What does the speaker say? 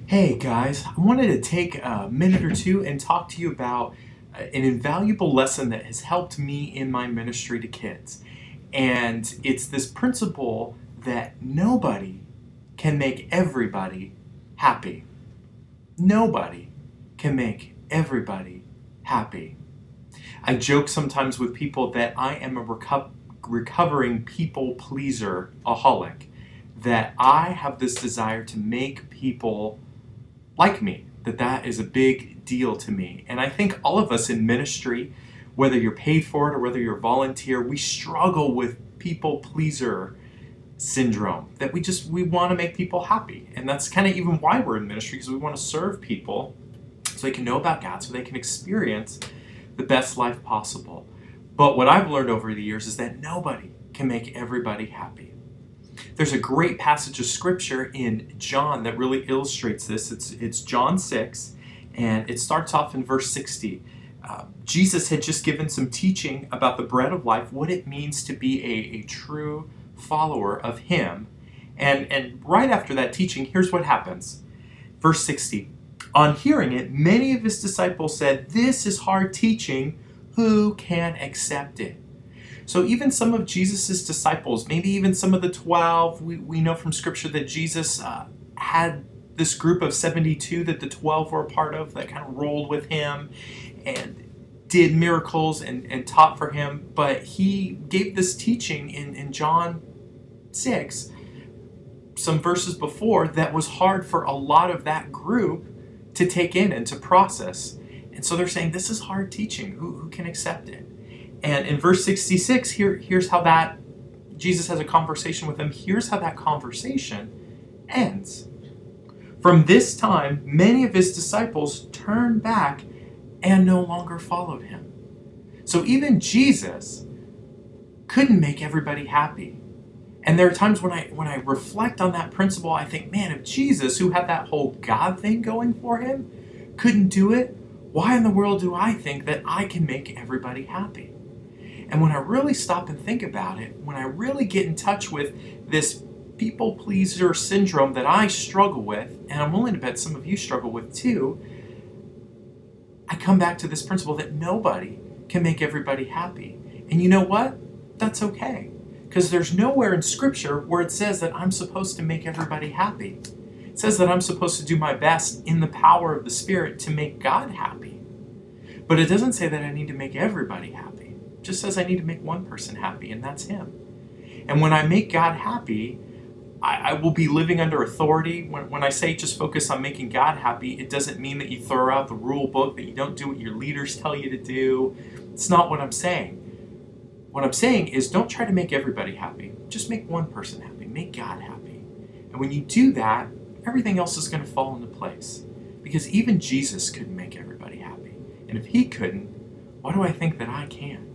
Hey guys, I wanted to take a minute or two and talk to you about an invaluable lesson that has helped me in my ministry to kids. And it's this principle that nobody can make everybody happy. Nobody can make everybody happy. I joke sometimes with people that I am a recovering people pleaser aholic, that I have this desire to make people like me, that is a big deal to me. And I think all of us in ministry, whether you're paid for it or whether you're volunteer, we struggle with people pleaser syndrome, that we want to make people happy. And that's kind of even why we're in ministry, because we want to serve people so they can know about God, so they can experience the best life possible. But what I've learned over the years is that nobody can make everybody happy. There's a great passage of scripture in John that really illustrates this. It's John 6, and it starts off in verse 60. Jesus had just given some teaching about the bread of life, what it means to be a true follower of Him. And right after that teaching, here's what happens. Verse 60. On hearing it, many of His disciples said, "This is hard teaching. Who can accept it?" So even some of Jesus' disciples, maybe even some of the 12, we know from Scripture that Jesus had this group of 72 that the 12 were a part of that kind of rolled with Him and did miracles and taught for Him. But He gave this teaching in John 6, some verses before, that was hard for a lot of that group to take in and to process. And so they're saying, this is hard teaching. Who can accept it? And in verse 66, here's how that Jesus has a conversation with them. Here's how that conversation ends. From this time, many of His disciples turned back and no longer followed Him. So even Jesus couldn't make everybody happy. And there are times when I reflect on that principle, I think, man, if Jesus, who had that whole God thing going for Him, couldn't do it, why in the world do I think that I can make everybody happy? And when I really stop and think about it, when I really get in touch with this people pleaser syndrome that I struggle with, and I'm willing to bet some of you struggle with too, I come back to this principle that nobody can make everybody happy. And you know what? That's okay. Because there's nowhere in Scripture where it says that I'm supposed to make everybody happy. It says that I'm supposed to do my best in the power of the Spirit to make God happy. But it doesn't say that I need to make everybody happy. Just says I need to make one person happy, and that's Him. And when I make God happy, I will be living under authority. When I say just focus on making God happy, it doesn't mean that you throw out the rule book, that you don't do what your leaders tell you to do. It's not what I'm saying. What I'm saying is don't try to make everybody happy. Just make one person happy. Make God happy. And when you do that, everything else is going to fall into place. Because even Jesus couldn't make everybody happy. And if He couldn't, why do I think that I can?